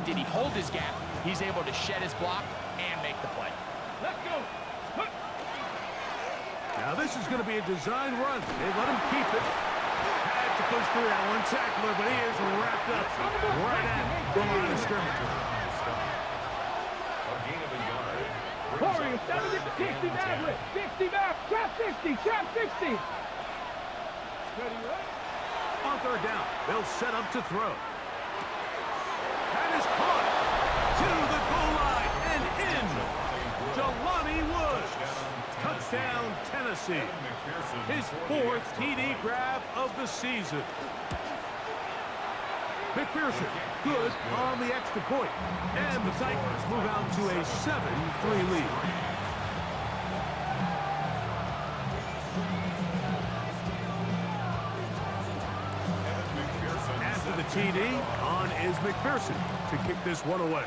did he hold his gap, he's able to shed his block and make the play. Let's go. Now this is going to be a design run. They let him keep it. Had to push through that one tackler, but he is wrapped up right at the line of scrimmage. Corey, 70 to 60 back, 60 back, trap 60, trap 60. On third down, they'll set up to throw. That is caught to the goal line and in. Jelani Woods. Touchdown, Tennessee. His fourth TD grab of the season. McPherson, good on the extra point. And the Titans move out to a 7-3 lead. After the TD, on is McPherson to kick this one away.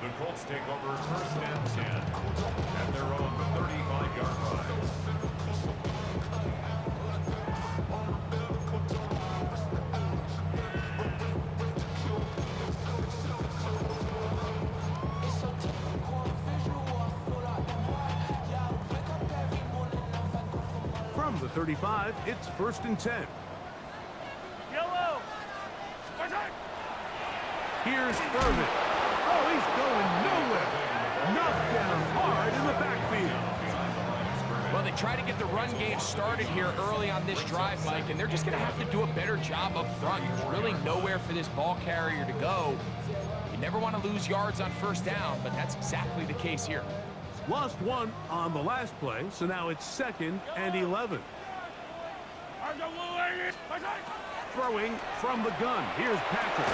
The Colts take over first and 10 at their own 35-yard line. From the 35, it's first and 10. Yellow. Here's Irvin. Oh, he's going nowhere. Knocked down hard in the backfield. Well, they try to get the run game started here early on this drive, Mike, and they're just going to have to do a better job up front. There's really nowhere for this ball carrier to go. You never want to lose yards on first down, but that's exactly the case here. Lost one on the last play, so now it's 2nd and 11. Throwing from the gun. Here's Patrick.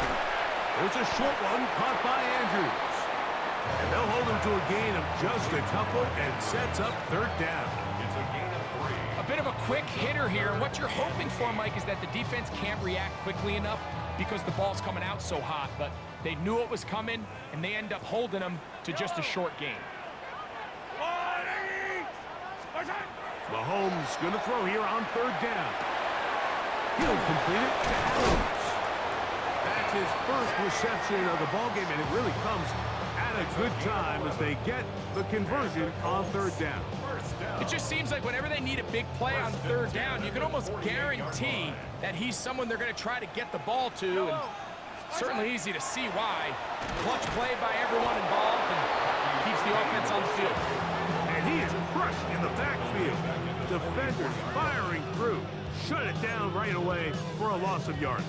There's a short one caught by Andrews. And they'll hold him to a gain of just a couple and sets up third down. It's a gain of 3. A bit of a quick hitter here, and what you're hoping for, Mike, is that the defense can't react quickly enough because the ball's coming out so hot, but they knew it was coming, and they end up holding them to just a short gain. Mahomes going to throw here on third down. He'll complete it to Adams. That's his first reception of the ballgame, and it really comes at a good time as they get the conversion on third down. It just seems like whenever they need a big play on third down, you can almost guarantee that he's someone they're going to try to get the ball to, and certainly easy to see why. Clutch play by everyone involved and keeps the offense on the field. And he is crushed in the backfield. Defenders firing through. Shut it down right away for a loss of yardage.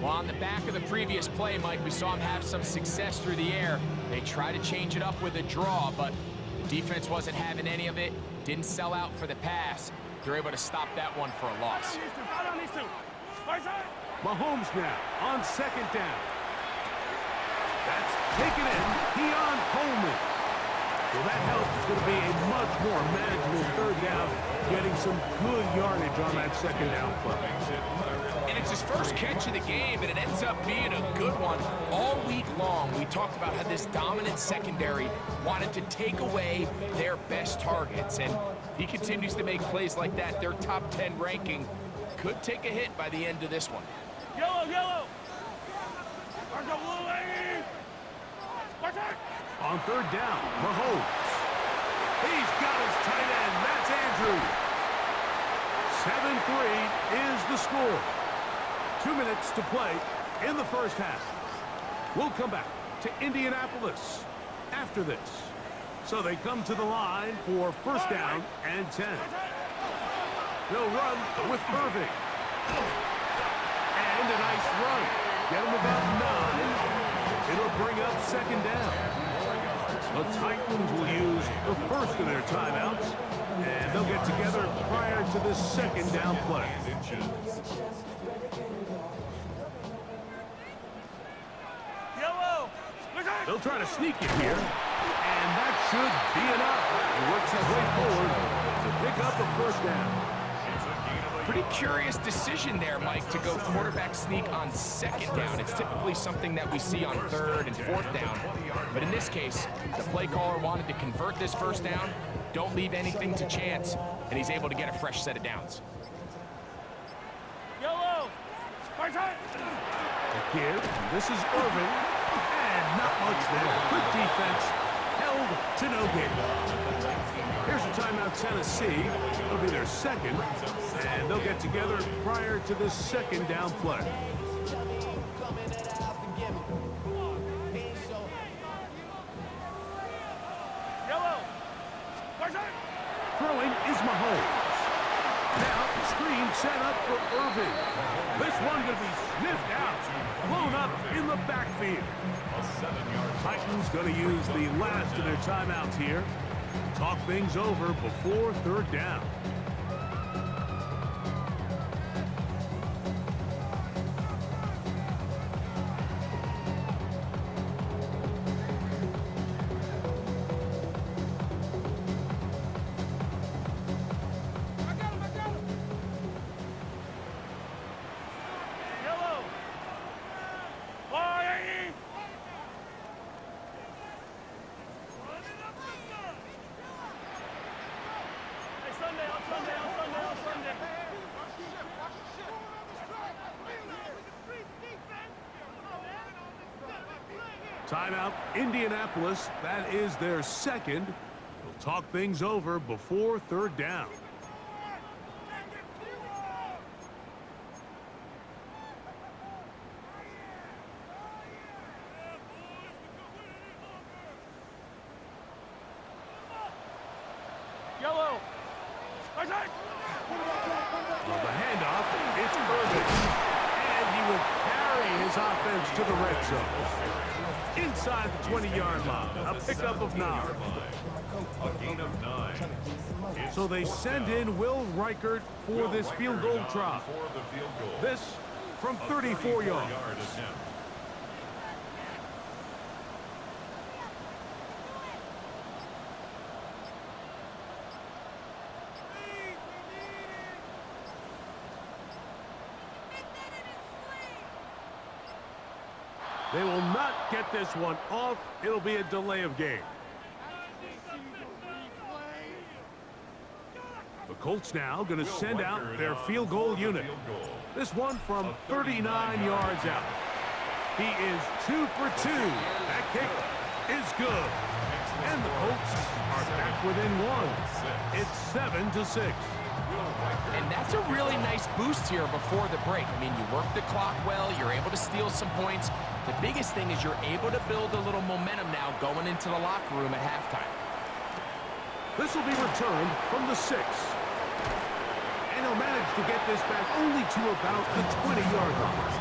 Well, on the back of the previous play, Mike, we saw him have some success through the air. They tried to change it up with a draw, but the defense wasn't having any of it. Didn't sell out for the pass. They're able to stop that one for a loss. Mahomes now on second down. That's taken in. Keon Coleman. Well, that helps. It's going to be a much more manageable third down, getting some good yardage on that second down play. And it's his first catch of the game, and it ends up being a good one. All week long, we talked about how this dominant secondary wanted to take away their best targets. And if he continues to make plays like that, their top 10 ranking could take a hit by the end of this one. Yellow, yellow. On third down, Mahomes. He's got his tight end. That's Andrews. 7-3 is the score. 2 minutes to play in the first half. We'll come back to Indianapolis after this. So they come to the line for first down and 10. They'll run with Irving. And a nice run. Get him about 9. It'll bring up second down. The Titans will use the first of their timeouts, and they'll get together prior to this second down play. They'll try to sneak it here, and that should be enough. He works his way forward to pick up a first down. Pretty curious decision there, Mike, to go quarterback sneak on second down. It's typically something that we see on third and fourth down. But in this case, the play caller wanted to convert this first down, don't leave anything to chance, and he's able to get a fresh set of downs. Yellow. here. This is Irving. And not much there. Good defense. Held to no gain. Here's a timeout, Tennessee. It'll be their second. And they'll get together prior to this second down play. Throwing is Mahomes. Now, screen set up for Irving. This one going to be sniffed out. Blown up in the backfield. Titans going to use the last of their timeouts here. Talk things over before third down. Timeout, Indianapolis. That is their second. We'll talk things over before third down. Yellow. On the handoff, it's Irving. And he will carry his offense to the red zone. Inside the 20-yard line, a pickup of 9. A gain of 9. So they send in Will Reichert for this field goal try. This from 34 yards. They will not get this one off. It'll be a delay of game. The Colts now going to send out their field goal unit. This one from 39 yards out. He is 2 for 2. That kick is good. And the Colts are back within 1. It's 7-6. And that's a really nice boost here before the break. I mean, you work the clock well, you're able to steal some points. The biggest thing is you're able to build a little momentum now going into the locker room at halftime. This will be returned from the 6. And he'll manage to get this back only to about the 20-yard line.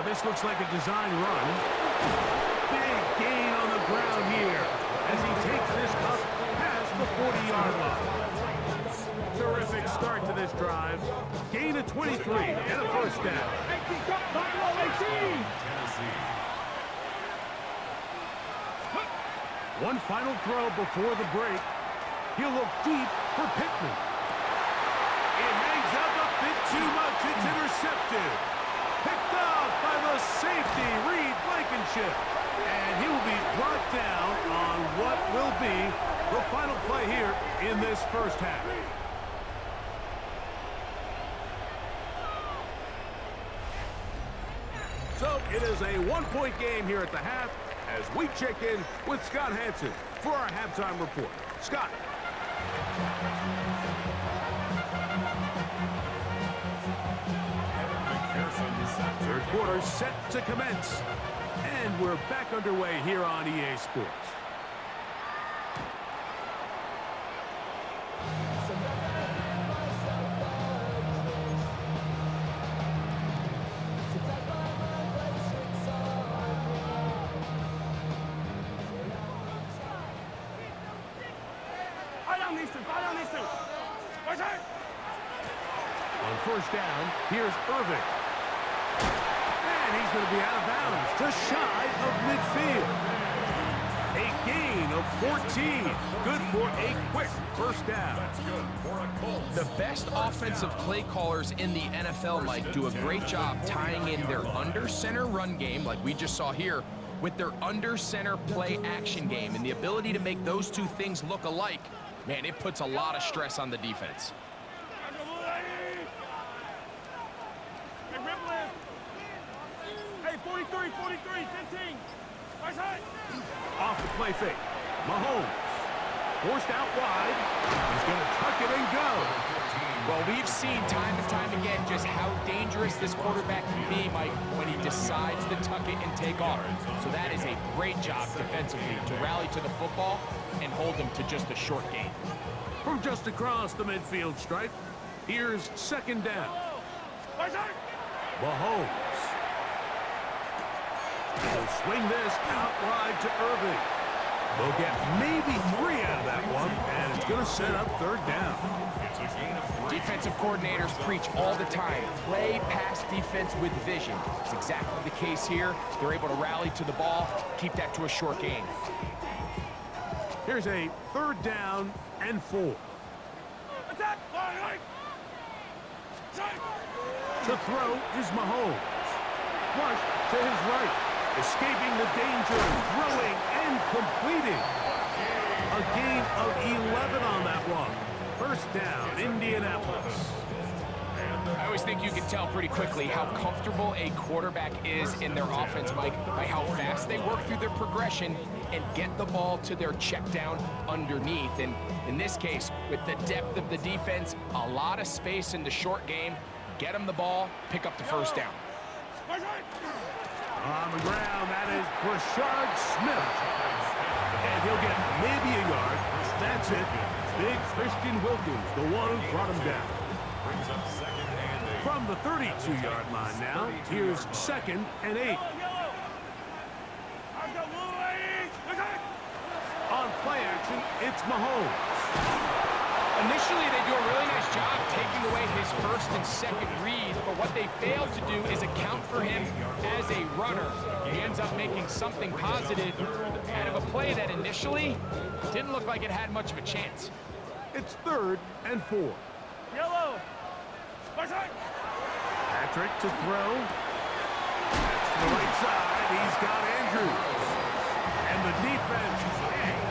This looks like a design run. Big gain on the ground here as he takes this up past the 40-yard line. Terrific start to this drive. Gain of 23 and a first down. One final throw before the break. He'll look deep for Pittman. It hangs up a bit too much. It's intercepted. Picked off by the safety, Reed Blankenship. And he will be brought down on what will be the final play here in this first half. So it is a one-point game here at the half as we check in with Scott Hansen for our halftime report. Scott. Third quarter set to commence. And we're back underway here on EA Sports. On first down, here's Irving. And he's going to be out of bounds, just shy of midfield. A gain of 14. Good for a quick first down. That's good for a Colts. The best offensive play callers in the NFL, Mike, do a great job tying in their under-center run game, like we just saw here, with their under-center play action game. And the ability to make those two things look alike, man, it puts a lot of stress on the defense. Hey, 43, 43, 15. Right side. Off the play fake. Mahomes. Forced out wide. He's going to tuck it and go. Well, we've seen time and time again just how dangerous this quarterback can be, Mike, when he decides to tuck it and take off. So that is a great job defensively to rally to the football and hold him to just a short gain. From just across the midfield stripe, here's second down. Right side. Mahomes. He'll swing this out wide to Irving. They'll get maybe 3 out of that one, and it's going to set up third down. It's a gain of 3. Defensive coordinators preach all the time, play pass defense with vision. It's exactly the case here. They're able to rally to the ball, keep that to a short gain. Here's a third down and 4. Attack. Right. Side. To throw is Mahomes. Flush to his right. Escaping the danger, throwing and completing. A gain of 11 on that one. First down, Indianapolis. I always think you can tell pretty quickly how comfortable a quarterback is in their offense, Mike, by how fast they work through their progression and get the ball to their check down underneath. And in this case, with the depth of the defense, a lot of space in the short game, get them the ball, pick up the first down. Right side. On the ground, that is Brashard Smith. And he'll get maybe a yard. That's it. Big Christian Wilkins, the one who brought him down. Brings up second and 8. From the 32-yard line now, here's second and 8. Yellow. I've got Louis. Right side. On play action, it's Mahomes. Initially, they do a really nice job taking away his first and second reads, but what they fail to do is account for him as a runner. He ends up making something positive out of a play that initially didn't look like it had much of a chance. It's third and 4. Yellow. Right side. Patrick to throw. That's to the right side. He's got Andrews. And the defense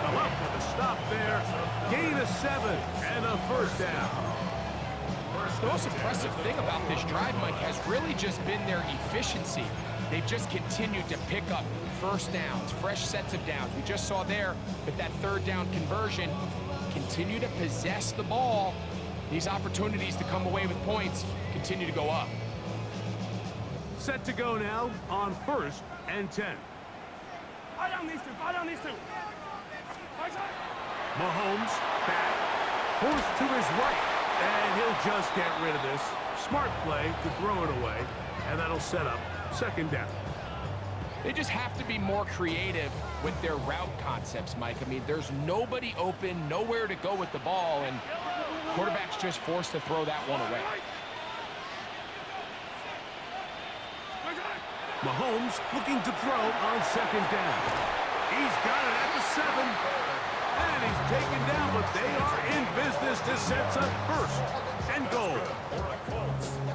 come up with a stop there. Gain of 7 and a first down. The most impressive thing about this drive, Mike, has really just been their efficiency. They've just continued to pick up first downs, fresh sets of downs. We just saw there with that third down conversion, continue to possess the ball. These opportunities to come away with points continue to go up. Set to go now on first and 10. Eye down these two. Eye down these two. Right side. Mahomes back, forced to his right, and he'll just get rid of this. Smart play to throw it away, and that'll set up second down. They just have to be more creative with their route concepts, Mike. I mean, there's nobody open, nowhere to go with the ball, and quarterback's just forced to throw that one away. Right side. Mahomes looking to throw on second down. He's got it at the 7. And he's taken down, but they are in business. This sets up first and goal.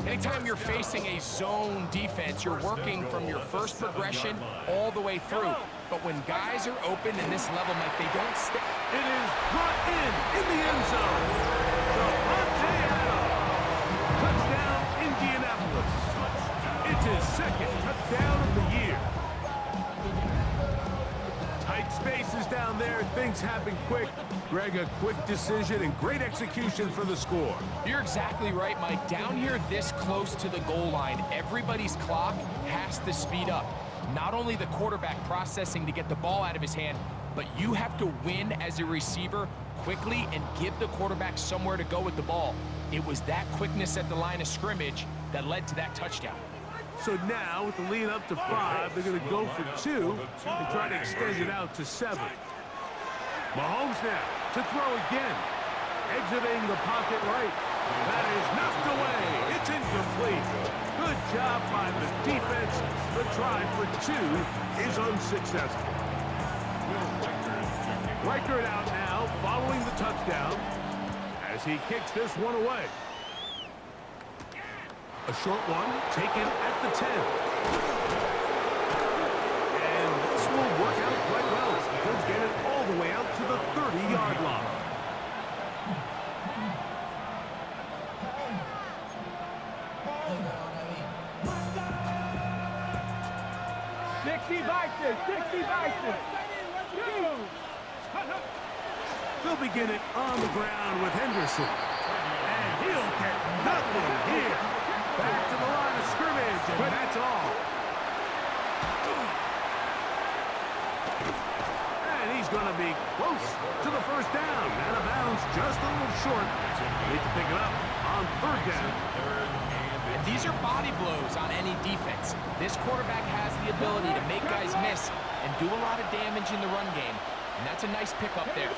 Anytime you're facing a zone defense, you're working from your first progression all the way through. But when guys are open in this level, Mike, they don't stay. It is brought in the end zone. Devontae Adams. Touchdown, Indianapolis. It's his second touchdown of the year. Tight spaces down there. Things happen quick. Greg, a quick decision and great execution for the score. You're exactly right, Mike. Down here this close to the goal line, everybody's clock has to speed up. Not only the quarterback processing to get the ball out of his hand, but you have to win as a receiver quickly and give the quarterback somewhere to go with the ball. It was that quickness at the line of scrimmage that led to that touchdown. So now, with the lead up to 5, they're going to go for 2 and try to extend it out to 7. Mahomes now to throw again. Exiting the pocket right. That is knocked away. It's incomplete. Good job by the defense. The try for 2 is unsuccessful. striker it out now following the touchdown as he kicks this one away. A short one taken at the 10. And this will work out quite well. He'll get it all the way out to the 30-yard line. They'll begin it on the ground with Henderson. And he'll get nothing here. Back to the line of scrimmage, and that's all. And he's going to be close to the first down. Out of bounds, just a little short. Need to pick it up on third down. And these are body blows on any defense. This quarterback has the ability to make guys miss and do a lot of damage in the run game. And that's a nice pickup there.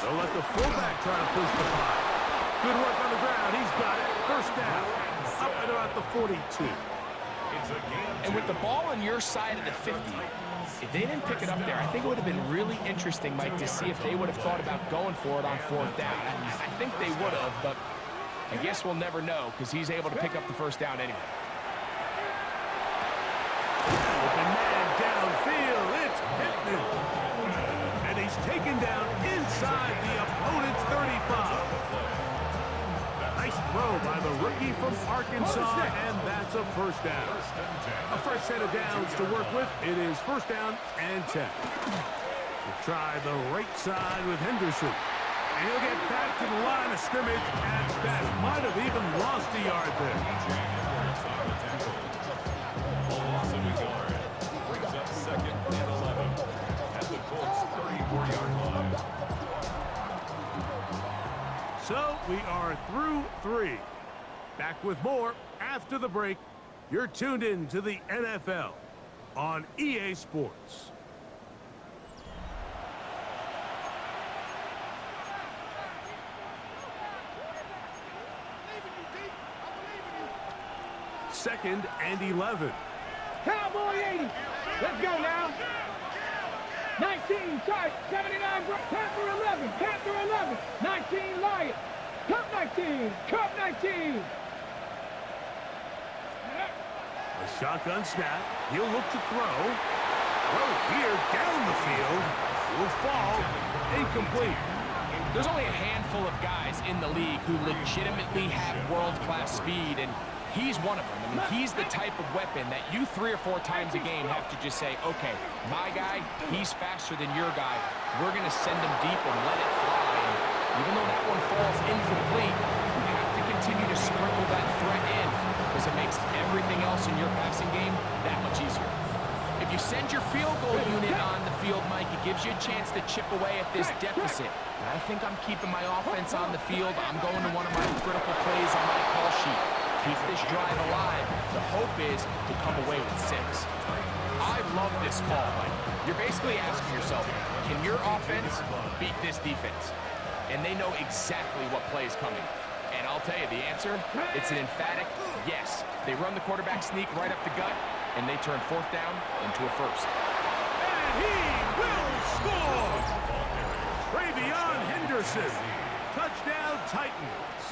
They'll let the fullback try to push the pile. Good work on the ground. He's got it. First down. Up and about the 42. And with the ball on your side of the 50, if they didn't pick it up there, I think it would have been really interesting, Mike, to see if they would have thought about going for it on fourth down. I think they would have, but I guess we'll never know because he's able to pick up the first down anyway. Open man downfield. It's Pittman. And he's taken down inside the opponent's 35. Nice throw by the rookie from Arkansas, and that's a first down. A fresh set of downs to work with. It is first down and 10. We'll try the right side with Henderson. And he'll get back to the line of scrimmage at best. Might have even lost a yard there. Brings up second and 11 at the Colts' 34-yard line. So we are through 3. Back with more after the break. You're tuned in to the NFL on EA Sports. Second and 11. Cowboy 80. Let's go now. 19, sorry, 79, Panther 11, Panther 11, 19, Lion, Cup 19, Cup 19. A shotgun snap. He'll look to throw. Throw here down the field. Will fall. Incomplete. There's only a handful of guys in the league who legitimately have world-class speed, and he's one of them. I mean, he's the type of weapon that you 3 or 4 times a game have to just say, okay, my guy, he's faster than your guy. We're going to send him deep and let it fly. And even though that one falls incomplete, you have to continue to sprinkle that threat in because it makes everything else in your passing game that much easier. If you send your field goal unit on the field, Mike, it gives you a chance to chip away at this deficit. But I think I'm keeping my offense on the field. I'm going to one of my critical plays on my call sheet. Keep this drive alive. The hope is to come away with 6. I love this call, Mike. You're basically asking yourself, can your offense beat this defense? And they know exactly what play is coming. And I'll tell you the answer, it's an emphatic yes. They run the quarterback sneak right up the gut, and they turn fourth down into a first. And he will score! Travion Henderson. Touchdown Titans.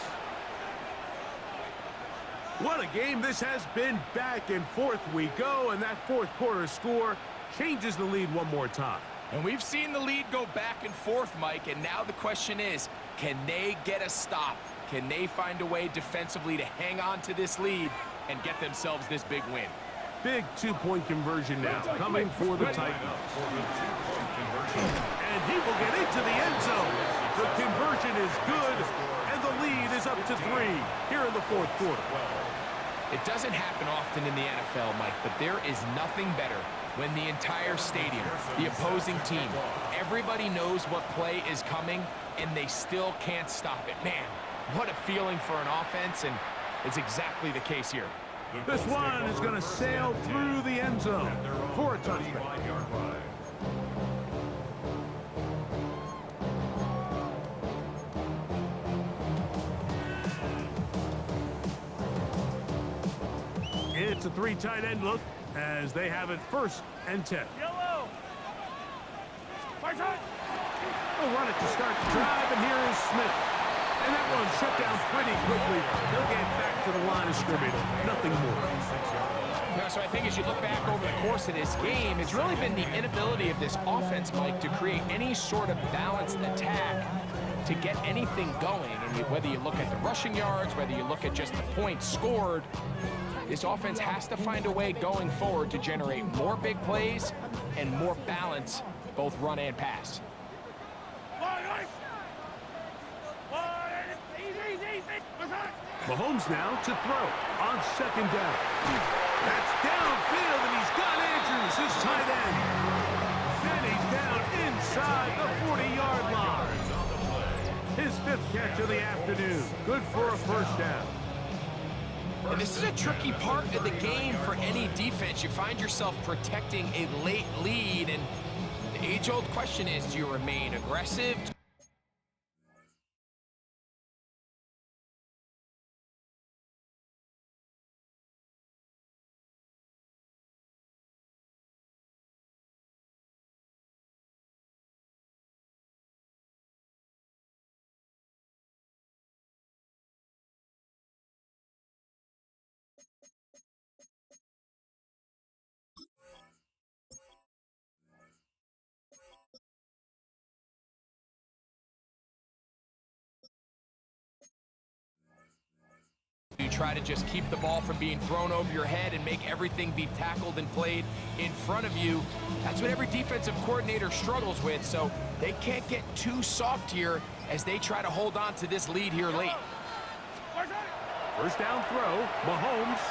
What a game this has been. Back and forth we go, and that fourth quarter score changes the lead one more time. And we've seen the lead go back and forth, Mike, and now the question is, can they get a stop? Can they find a way defensively to hang on to this lead and get themselves this big win? Big two-point conversion now coming for the Titans. And he will get into the end zone. The conversion is good, and the lead is up to 3 here in the fourth quarter. It doesn't happen often in the NFL, Mike, but there is nothing better when the entire stadium, the opposing team, everybody knows what play is coming, and they still can't stop it. Man, what a feeling for an offense, and it's exactly the case here. This one is going to sail through the end zone for a touchdown. It's a 3 tight end look as they have it first and 10. Yellow. They'll run it to start the drive, and here is Smith. And that one shut down pretty quickly. They'll get back to the line of scrimmage. Nothing more. Yeah, so I think as you look back over the course of this game, it's really been the inability of this offense, Mike, to create any sort of balanced attack to get anything going. And whether you look at the rushing yards, whether you look at just the points scored, this offense has to find a way going forward to generate more big plays and more balance, both run and pass. Mahomes now to throw on second down. That's downfield, and he's got Andrews, his tight end. Then he's down inside the 40-yard line. His 5th catch of the afternoon. Good for a first down. And this is a tricky part of the game for any defense. You find yourself protecting a late lead, and the age-old question is, do you remain aggressive? You try to just keep the ball from being thrown over your head and make everything be tackled and played in front of you. That's what every defensive coordinator struggles with, so they can't get too soft here as they try to hold on to this lead here late. First down throw, Mahomes.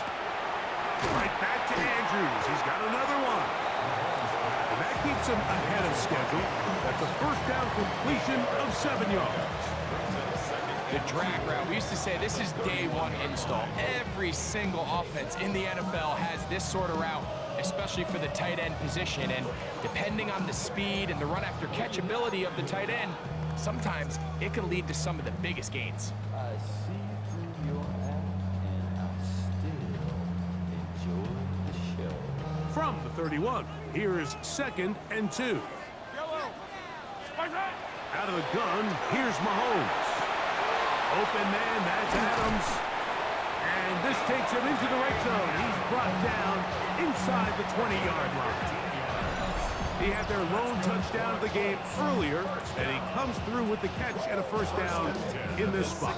Right back to Andrews. He's got another one. And that keeps him ahead of schedule. That's a first down completion of 7 yards. The drag route, we used to say this is day one install. Every single offense in the NFL has this sort of route, especially for the tight end position. And depending on the speed and the run after catch ability of the tight end, sometimes it can lead to some of the biggest gains. I see through your act, and I still enjoy the show. From the 31, here is 2nd and 2. Out of the gun, here's Mahomes. Open man, that's Adams. And this takes him into the red zone. He's brought down inside the 20-yard line. He had their lone touchdown of the game earlier, and he comes through with the catch and a first down in this spot.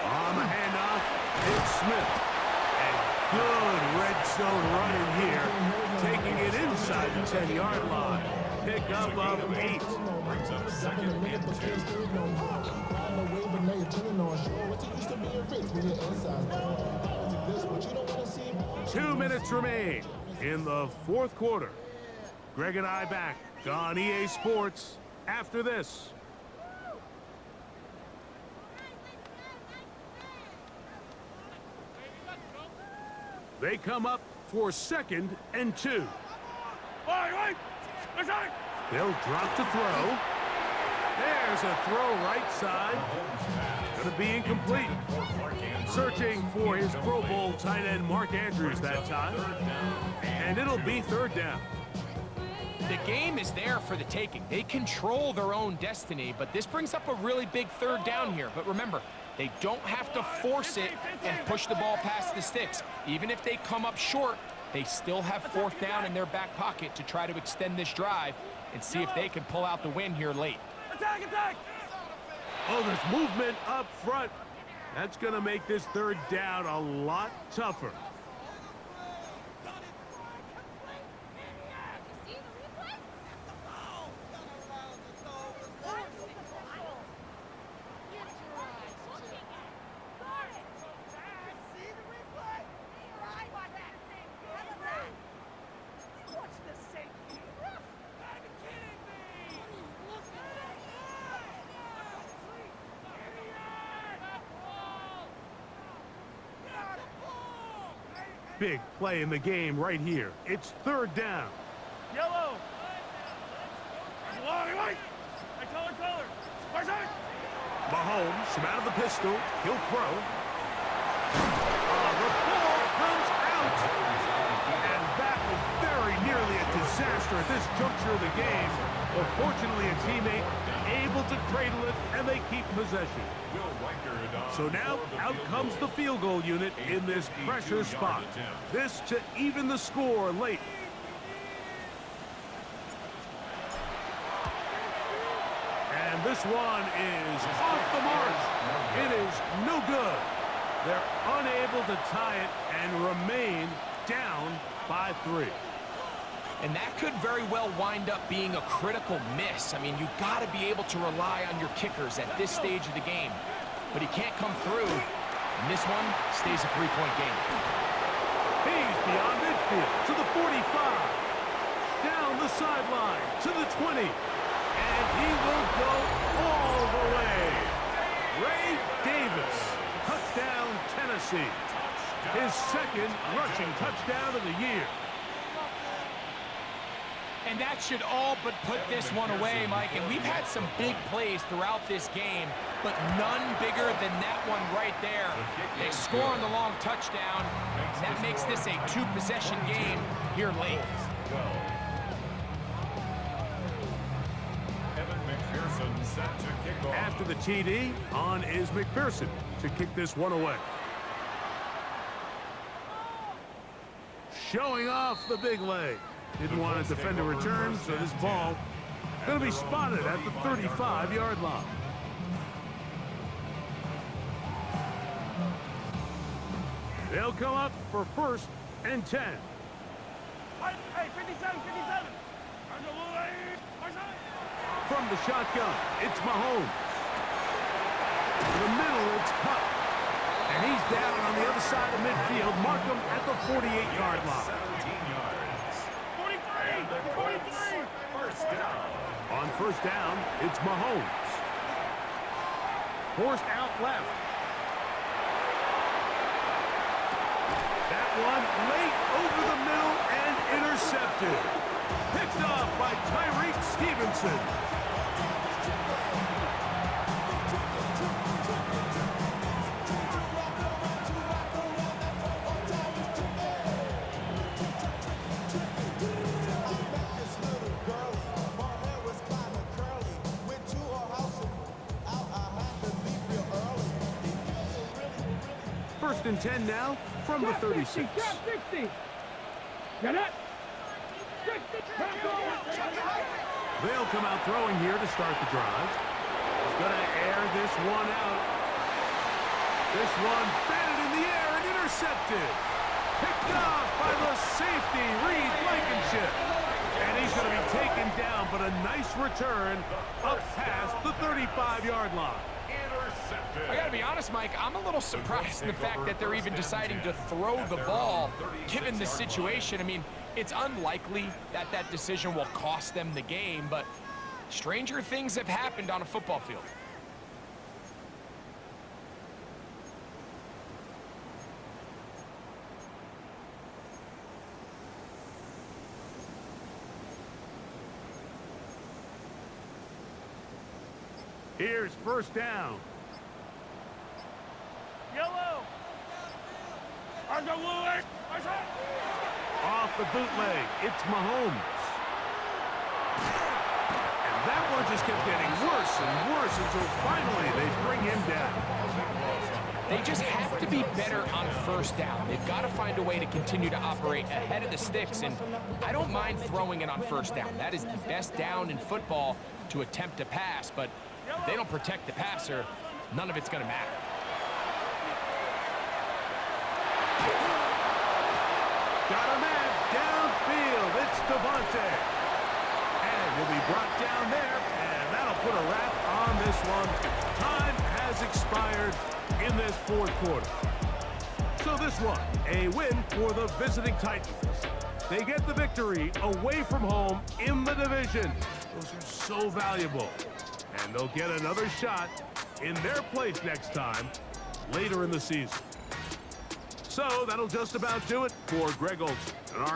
On the handoff, it's Smith. And good red zone running here, taking it inside the 10-yard line. Pick up of 8. Brings up 2nd and 2. 2 minutes remain in the 4th quarter. Greg and I back on EA Sports after this. They come up for 2nd and 2. They'll drop to throw. There's a throw right side. It's going to be incomplete. Searching for his Pro Bowl tight end Mark Andrews that time. And it'll be 3rd down. The game is there for the taking. They control their own destiny, but this brings up a really big 3rd down here. But remember, they don't have to force it and push the ball past the sticks. Even if they come up short, they still have 4th down in their back pocket to try to extend this drive and see if they can pull out the win here late. Attack! Oh, there's movement up front. That's going to make this 3rd down a lot tougher. big play in the game right here. It's third down. Yellow. White. Color. Mahomes from out of the pistol. He'll throw. The ball comes out. And that was very nearly a disaster at this juncture of the game. But fortunately, a teammate able to cradle it, and they keep possession. So now, out comes the field goal unit in this pressure spot. This to even the score late. And this one is off the mark. It is no good. They're unable to tie it and remain down by 3. And that could very well wind up being a critical miss. I mean, you've got to be able to rely on your kickers at this stage of the game. But he can't come through, and this one stays a 3-point game. He's beyond midfield to the 45. Down the sideline to the 20. And he will go all the way. Ray Davis, touchdown Tennessee. His second rushing touchdown of the year. And that should all but put this one away, Mike. And we've had some big plays throughout this game, but none bigger than that one right there. They score on the long touchdown. That makes this a 2-possession game here late. Set to kick off. After the TD, on is McPherson to kick this one away. Showing off the big leg. Didn't want to defend a return, so this ball going to be spotted at the 35-yard line. They'll come up for 1st and 10. Hey, 57. From the shotgun, it's Mahomes. To the middle, it's Cup. And he's down on the other side of midfield. Mark him at the 48-yard line. 17 yards. 43. First down. On first down, it's Mahomes. Forced out left. That one late over the middle and intercepted. Picked off by Tyreek Stevenson. First and 10 now from the 36. 60. Get it? 60. They'll come out throwing here to start the drive. He's going to air this one out. This one batted in the air and intercepted. Picked off by the safety, Reed Blankenship. And he's going to be taken down, but a nice return up past the 35-yard line. I gotta be honest, Mike, I'm a little surprised in the fact that they're even deciding to throw the ball, given the situation. I mean, it's unlikely that that decision will cost them the game, but stranger things have happened on a football field. Here's first down. Yellow. Off the bootleg, it's Mahomes. And that one just kept getting worse and worse until finally they bring him down. They just have to be better on first down. They've got to find a way to continue to operate ahead of the sticks, and I don't mind throwing it on first down. That is the best down in football to attempt to pass, but if they don't protect the passer, none of it's going to matter. Got a man downfield. It's Devontae. And he'll be brought down there, and that'll put a wrap on this one. Time has expired in this fourth quarter. So this one, a win for the visiting Titans. They get the victory away from home in the division. Those are so valuable. And they'll get another shot in their place next time, later in the season. So that'll just about do it for Greg Olson.